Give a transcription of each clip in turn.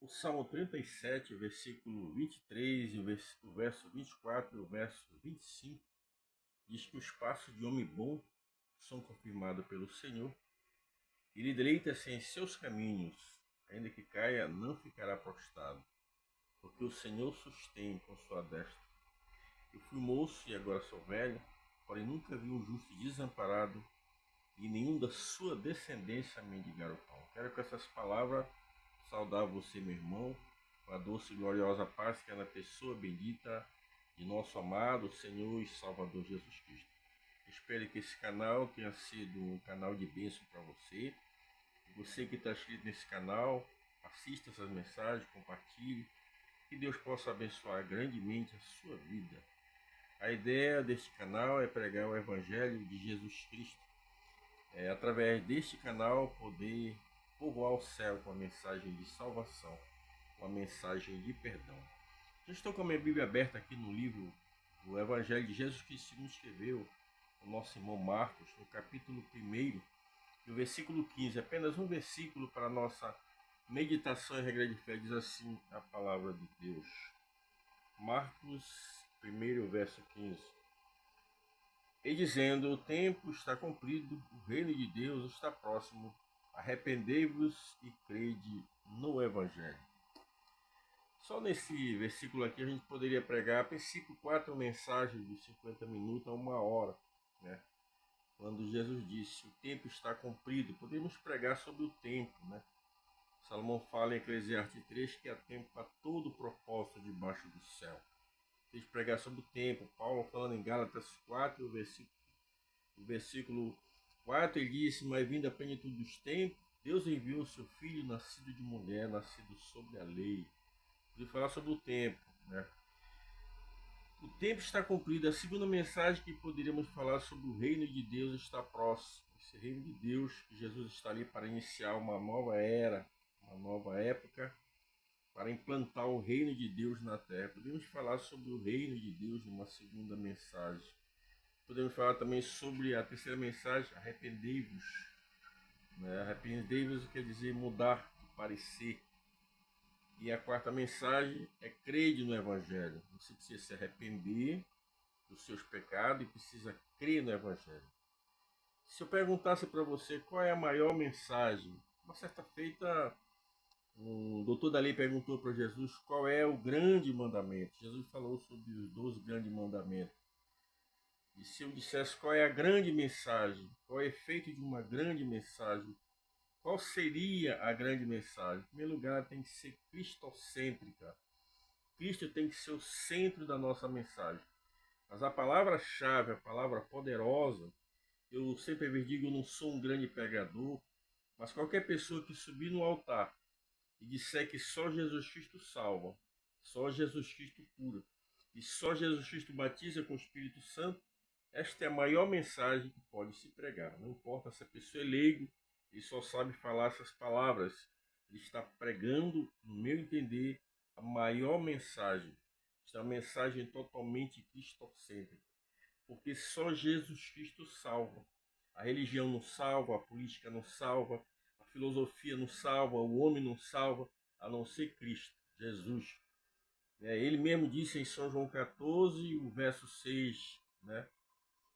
O Salmo 37, o versículo 23, o verso 24 e o verso 25, diz que os passos de homem bom são confirmados pelo Senhor. Ele deleita-se em seus caminhos, ainda que caia, não ficará prostrado, porque o Senhor sustém com sua destra. Eu fui moço e agora sou velho, porém nunca vi um justo desamparado e nenhum da sua descendência mendigar o pão. Quero com essas palavras saudar você, meu irmão, com a doce e gloriosa paz que é na pessoa bendita de nosso amado Senhor e Salvador Jesus Cristo. Espero que esse canal tenha sido um canal de bênção para você. Você que está inscrito nesse canal, assista essas mensagens, compartilhe. Que Deus possa abençoar grandemente a sua vida. A ideia deste canal é pregar o Evangelho de Jesus Cristo. Através deste canal poder povoar o céu com a mensagem de salvação, com a mensagem de perdão. Já estou com a minha Bíblia aberta aqui no livro do Evangelho de Jesus Cristo, segundo escreveu o nosso irmão Marcos, no capítulo 1, no versículo 15. Apenas um versículo para a nossa meditação e regra de fé, diz assim a palavra de Deus. Marcos 1, verso 15. E dizendo: o tempo está cumprido, o reino de Deus está próximo, arrependei-vos e crede no Evangelho. Só nesse versículo aqui a gente poderia pregar, a princípio, 4 mensagens de 50 minutos a 1 hora, né? Quando Jesus disse: o tempo está cumprido, podemos pregar sobre o tempo, né? Salomão fala em Eclesiastes 3 que há tempo para todo o propósito debaixo do céu. Deixa eu pregar sobre o tempo. Paulo falando em Gálatas 4, o versículo 4, ele disse: mas vindo a plenitude dos tempos, Deus enviou o seu Filho, nascido de mulher, nascido sobre a lei. Ele fala sobre o tempo, né? O tempo está cumprido. A segunda mensagem que poderíamos falar sobre o reino de Deus está próximo. Esse reino de Deus, que Jesus está ali para iniciar uma nova era, uma nova época, para implantar o reino de Deus na terra. Podemos falar sobre o reino de Deus numa segunda mensagem. Podemos falar também sobre a terceira mensagem, arrependei-vos. Né? Arrependei-vos quer dizer mudar de parecer. E a quarta mensagem é crede no Evangelho. Você precisa se arrepender dos seus pecados e precisa crer no Evangelho. Se eu perguntasse para você qual é a maior mensagem, uma certa feita, um doutor da lei perguntou para Jesus qual é o grande mandamento. Jesus falou sobre os 12 grandes mandamentos. E se eu dissesse qual é a grande mensagem, qual é o efeito de uma grande mensagem, qual seria a grande mensagem? Em primeiro lugar, tem que ser cristocêntrica. Cristo tem que ser o centro da nossa mensagem. Mas a palavra-chave, a palavra poderosa, eu sempre digo, eu não sou um grande pregador, mas qualquer pessoa que subir no altar e disser que só Jesus Cristo salva, só Jesus Cristo cura, e só Jesus Cristo batiza com o Espírito Santo, esta é a maior mensagem que pode se pregar. Não importa se a pessoa é leigo, ele só sabe falar essas palavras. Ele está pregando, no meu entender, a maior mensagem. Esta é uma mensagem totalmente cristocêntrica. Porque só Jesus Cristo salva. A religião não salva, a política não salva, a filosofia não salva, o homem não salva, a não ser Cristo, Jesus. Ele mesmo disse em São João 14, o verso 6, né?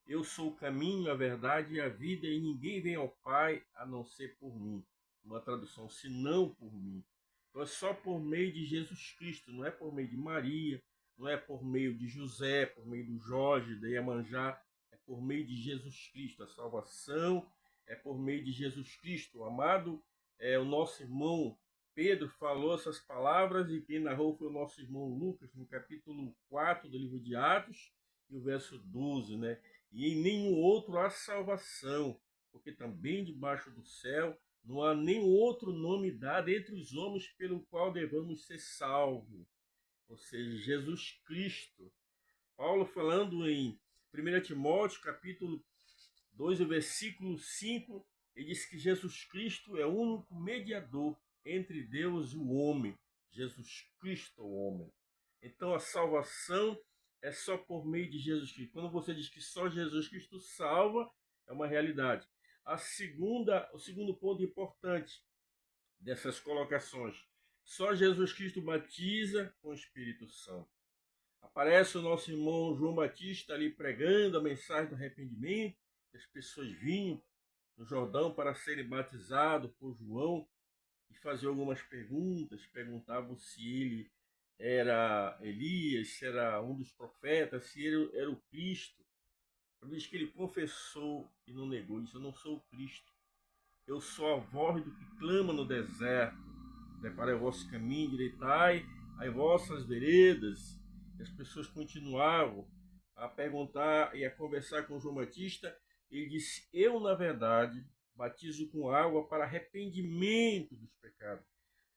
Eu sou o caminho, a verdade e a vida, e ninguém vem ao Pai a não ser por mim. Uma tradução, senão por mim. Então é só por meio de Jesus Cristo, não é por meio de Maria, não é por meio de José, por meio do Jorge, da Iemanjá, é por meio de Jesus Cristo. A salvação é por meio de Jesus Cristo. O amado, o nosso irmão Pedro falou essas palavras e quem narrou foi o nosso irmão Lucas, no capítulo 4 do livro de Atos, e o verso 12, né? E em nenhum outro há salvação, porque também debaixo do céu não há nenhum outro nome dado entre os homens pelo qual devamos ser salvos. Ou seja, Jesus Cristo. Paulo falando em 1 Timóteo, capítulo 2, versículo 5, ele diz que Jesus Cristo é o único mediador entre Deus e o homem. Jesus Cristo é o homem. Então a salvação é só por meio de Jesus Cristo. Quando você diz que só Jesus Cristo salva, é uma realidade. O segundo ponto importante dessas colocações, Só Jesus Cristo batiza com o Espírito Santo. Aparece o nosso irmão João Batista ali pregando a mensagem do arrependimento. As pessoas vinham no Jordão para serem batizados por João e faziam algumas perguntas. Perguntavam se ele era Elias, se era um dos profetas, se ele era o Cristo. Diz que ele confessou e não negou. Disse: eu não sou o Cristo. Eu sou a voz do que clama no deserto. Preparai o vosso caminho, direitai as vossas veredas. E as pessoas continuavam a perguntar e a conversar com João Batista. Ele disse: eu, na verdade, batizo com água para arrependimento dos pecados.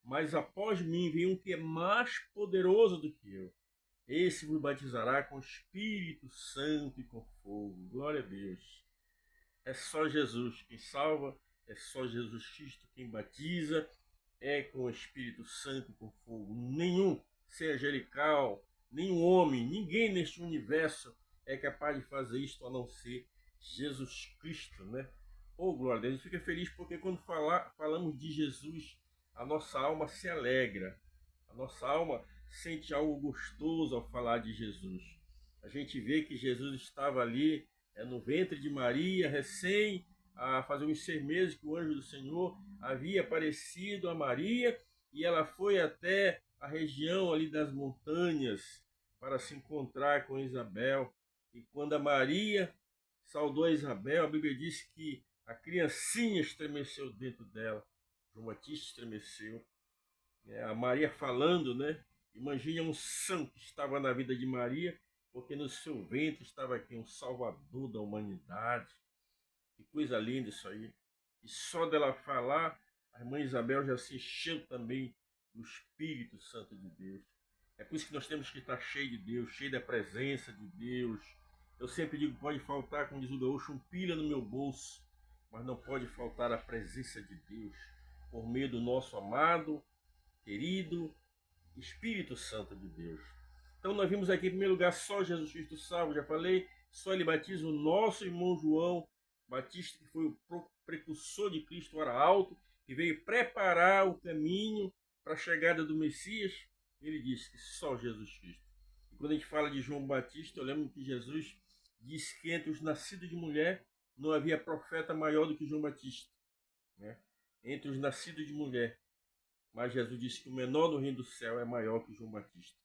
Mas após mim vem um que é mais poderoso do que eu. Esse vos batizará com Espírito Santo e com fogo. Glória a Deus. É só Jesus quem salva, é só Jesus Cristo quem batiza, é com o Espírito Santo e com fogo. Nenhum ser angelical, nenhum homem, ninguém neste universo é capaz de fazer isto a não ser Jesus Cristo, né? Oh, glória a Deus. A gente fica feliz porque quando falamos de Jesus, a nossa alma se alegra, a nossa alma sente algo gostoso ao falar de Jesus. A gente vê que Jesus estava ali no ventre de Maria, recém a fazer uns 6 meses que o anjo do Senhor havia aparecido a Maria, e ela foi até a região ali das montanhas para se encontrar com Isabel. E quando a Maria saudou a Isabel, a Bíblia diz que a criancinha estremeceu dentro dela. João Batista estremeceu. A Maria falando, né? Imagine a unção que estava na vida de Maria, porque no seu ventre estava aqui um Salvador da humanidade. Que coisa linda isso aí. E só dela falar, a irmã Isabel já se encheu também do Espírito Santo de Deus. É por isso que nós temos que estar cheio de Deus, cheio da presença de Deus. Eu sempre digo, pode faltar, como diz o gaúcho, um pilha no meu bolso, mas não pode faltar a presença de Deus, por meio do nosso amado, querido Espírito Santo de Deus. Então nós vimos aqui, em primeiro lugar, só Jesus Cristo salvo, já falei, só ele batiza o nosso irmão João Batista, que foi o precursor de Cristo, o arauto, que veio preparar o caminho para a chegada do Messias. Ele disse que só Jesus Cristo. E quando a gente fala de João Batista, eu lembro que Jesus disse que entre os nascidos de mulher não havia profeta maior do que João Batista, né? Entre os nascidos de mulher. Mas Jesus disse que o menor no reino do céu é maior que João Batista.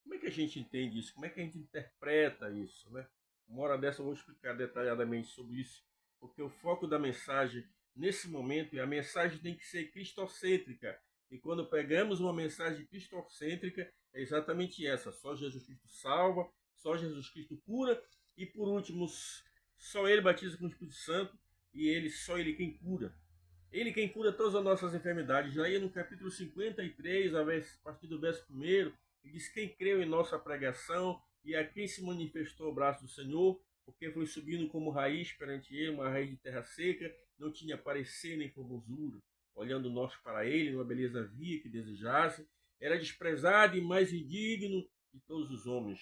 Como é que a gente entende isso? Como é que a gente interpreta isso, né? Uma hora dessa eu vou explicar detalhadamente sobre isso, porque o foco da mensagem nesse momento é a mensagem tem que ser cristocêntrica. E quando pegamos uma mensagem cristocêntrica, é exatamente essa: só Jesus Cristo salva, só Jesus Cristo cura, e por último, só ele batiza com o Espírito Santo, e só ele quem cura. Ele quem cura todas as nossas enfermidades. Já aí no capítulo 53, a partir do verso 1, ele diz: quem creu em nossa pregação e a quem se manifestou o braço do Senhor, porque foi subindo como raiz perante ele, uma raiz de terra seca, não tinha parecer nem formosura. Olhando nós para ele, numa beleza via que desejasse, era desprezado e mais indigno de todos os homens.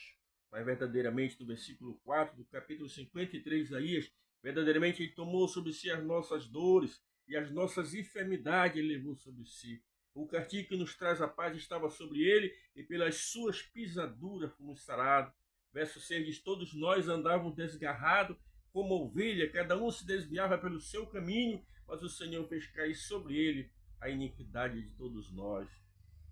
Mas verdadeiramente, no versículo 4 do capítulo 53 de Isaías, verdadeiramente ele tomou sobre si as nossas dores e as nossas enfermidades ele levou sobre si. O castigo que nos traz a paz estava sobre ele, e pelas suas pisaduras fomos sarados. Verso 6 diz: todos nós andávamos desgarrados como ovelha, cada um se desviava pelo seu caminho, mas o Senhor fez cair sobre ele a iniquidade de todos nós.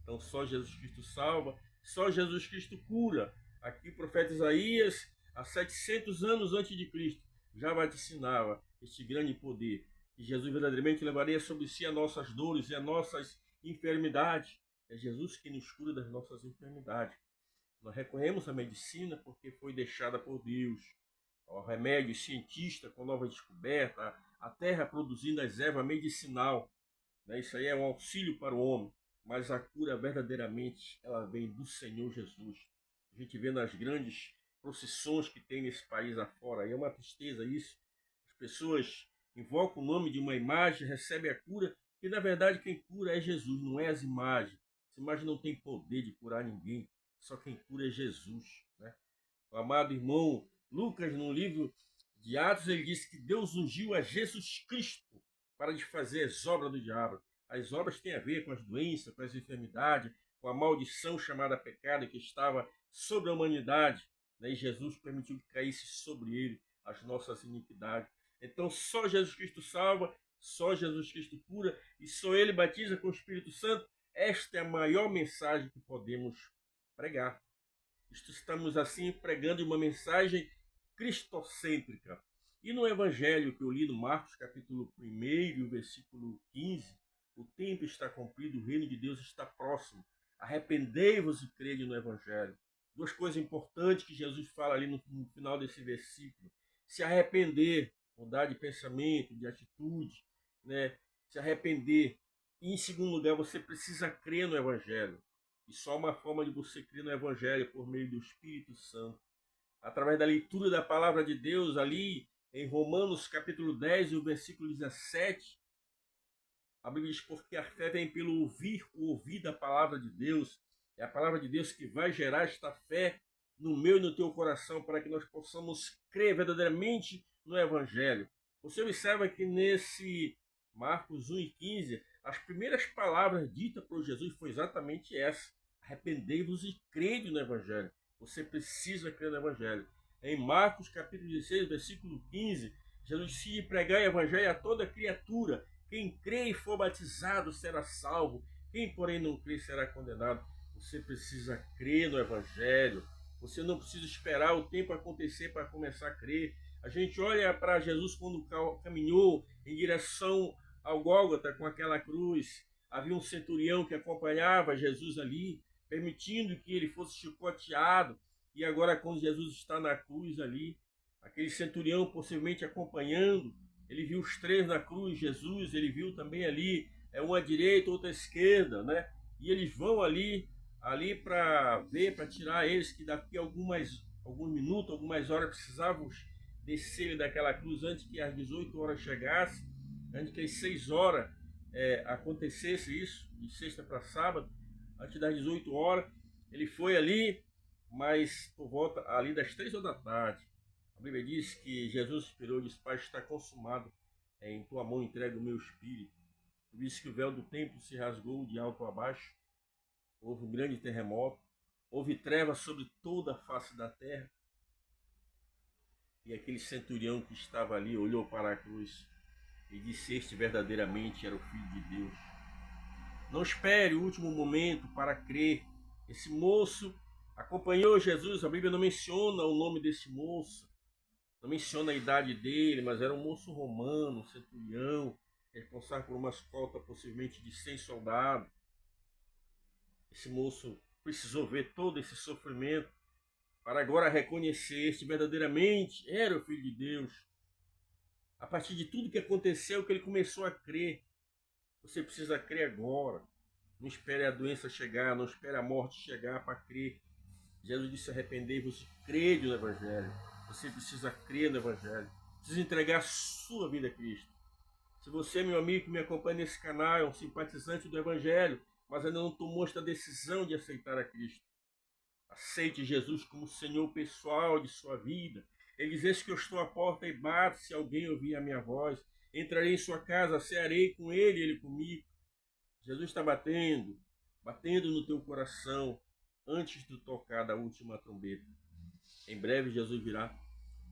Então só Jesus Cristo salva, só Jesus Cristo cura. Aqui o profeta Isaías, há 700 anos antes de Cristo, já vaticinava este grande poder, que Jesus verdadeiramente levaria sobre si as nossas dores e as nossas enfermidades. É Jesus que nos cura das nossas enfermidades. Nós recorremos à medicina porque foi deixada por Deus. O remédio cientista com nova descoberta, a terra produzindo as ervas medicinal. Isso aí é um auxílio para o homem, mas a cura verdadeiramente ela vem do Senhor Jesus. A gente vê nas grandes procissões que tem nesse país afora, é uma tristeza isso. As pessoas invocam o nome de uma imagem, recebem a cura, e na verdade quem cura é Jesus, não é as imagens. As imagens não têm poder de curar ninguém, só quem cura é Jesus, né? O amado irmão Lucas, no livro de Atos, ele diz que Deus ungiu a Jesus Cristo para desfazer as obras do diabo. As obras têm a ver com as doenças, com as enfermidades, com a maldição chamada pecado que estava sobre a humanidade, né? E Jesus permitiu que caísse sobre ele as nossas iniquidades. Então só Jesus Cristo salva, só Jesus Cristo cura e só ele batiza com o Espírito Santo. Esta é a maior mensagem que podemos pregar. Estamos assim pregando uma mensagem cristocêntrica. E no evangelho que eu li no Marcos, capítulo 1, versículo 15, o tempo está cumprido, o reino de Deus está próximo. Arrependei-vos e crede no evangelho. Duas coisas importantes que Jesus fala ali no final desse versículo. Se arrepender, mudar de pensamento, de atitude, né? Se arrepender. E em segundo lugar, você precisa crer no evangelho. E só uma forma de você crer no evangelho por meio do Espírito Santo. Através da leitura da palavra de Deus ali em Romanos capítulo 10, o versículo 17, a Bíblia diz, porque a fé vem pelo ouvir da palavra de Deus. É a palavra de Deus que vai gerar esta fé no meu e no teu coração para que nós possamos crer verdadeiramente no evangelho. Você observa que nesse Marcos 1:15, as primeiras palavras ditas por Jesus foi exatamente essa: arrependei-vos e crede no evangelho. Você precisa crer no evangelho. Em Marcos capítulo 16, versículo 15, Jesus disse: pregar o evangelho a toda criatura. Quem crê e for batizado será salvo. Quem, porém, não crê será condenado. Você precisa crer no evangelho. Você não precisa esperar o tempo acontecer para começar a crer. A gente olha para Jesus quando caminhou em direção ao Gólgota com aquela cruz. Havia um centurião que acompanhava Jesus ali, permitindo que ele fosse chicoteado. E agora, quando Jesus está na cruz ali, aquele centurião possivelmente acompanhando, ele viu os três na cruz, Jesus, ele viu também ali, uma à direita, outra à esquerda, né? E eles vão ali para ver, para tirar eles, que daqui a alguns minutos, algumas horas precisavam descer daquela cruz antes que as 18 horas chegassem, antes que as 6 horas acontecesse isso, de sexta para sábado, antes das 18 horas, ele foi ali, mas por volta ali das 3 horas da tarde, a Bíblia diz que Jesus esperou e disse: Pai, está consumado, em tua mão entrego o meu espírito. Por isso que o véu do templo se rasgou de alto a baixo, houve um grande terremoto, houve trevas sobre toda a face da terra, e aquele centurião que estava ali olhou para a cruz e disse: este verdadeiramente era o Filho de Deus. Não espere o último momento para crer. Esse moço acompanhou Jesus, a Bíblia não menciona o nome desse moço, não menciona a idade dele, mas era um moço romano, um centurião, responsável por uma escolta possivelmente de 100 soldados. Esse moço precisou ver todo esse sofrimento para agora reconhecer este verdadeiramente era o Filho de Deus. A partir de tudo que aconteceu, que ele começou a crer. Você precisa crer agora. Não espere a doença chegar, não espere a morte chegar para crer. Jesus disse: arrependei-vos e crede no Evangelho. Você precisa crer no Evangelho. Precisa entregar a sua vida a Cristo. Se você, meu amigo que me acompanha nesse canal, é um simpatizante do Evangelho, mas ainda não tomou esta decisão de aceitar a Cristo, aceite Jesus como Senhor pessoal de sua vida. Ele diz: eis que eu estou à porta e bato, se alguém ouvir a minha voz, entrarei em sua casa, cearei com ele e ele comigo. Jesus está batendo no teu coração antes de tocar da última trombeta. Em breve Jesus virá.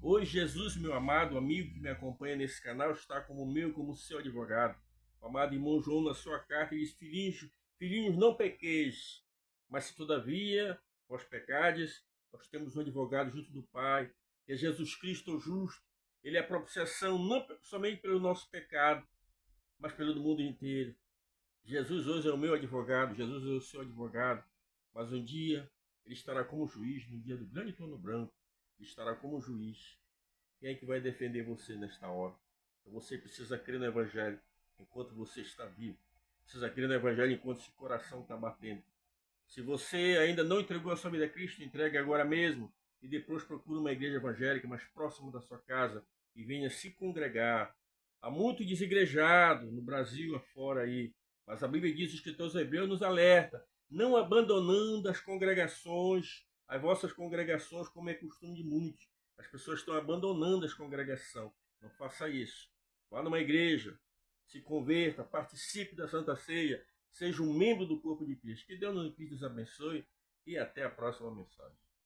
Hoje Jesus, meu amado amigo que me acompanha nesse canal, está como meu, como seu advogado. O amado irmão João, na sua carta, diz: filhinhos, não pequeis, mas se todavia vós pecades, nós temos um advogado junto do Pai, que é Jesus Cristo o justo. Ele é a propiciação não somente pelo nosso pecado, mas pelo do mundo inteiro. Jesus hoje é o meu advogado, Jesus é o seu advogado, mas um dia ele estará como juiz, no dia do grande trono branco, ele estará como juiz. Quem é que vai defender você nesta hora? Então você precisa crer no Evangelho enquanto você está vivo. Precisa crer no Evangelho enquanto esse coração está batendo. Se você ainda não entregou a sua vida a Cristo, entregue agora mesmo e depois procure uma igreja evangélica mais próxima da sua casa e venha se congregar. Há muito desigrejado no Brasil afora aí, mas a Bíblia diz, o escritor aos Hebreus nos alerta: não abandonando as congregações, as vossas congregações, como é costume de muitos. As pessoas estão abandonando as congregações. Não faça isso. Vá numa igreja, se converta, participe da Santa Ceia, seja um membro do corpo de Cristo. Que Deus nos abençoe e até a próxima mensagem.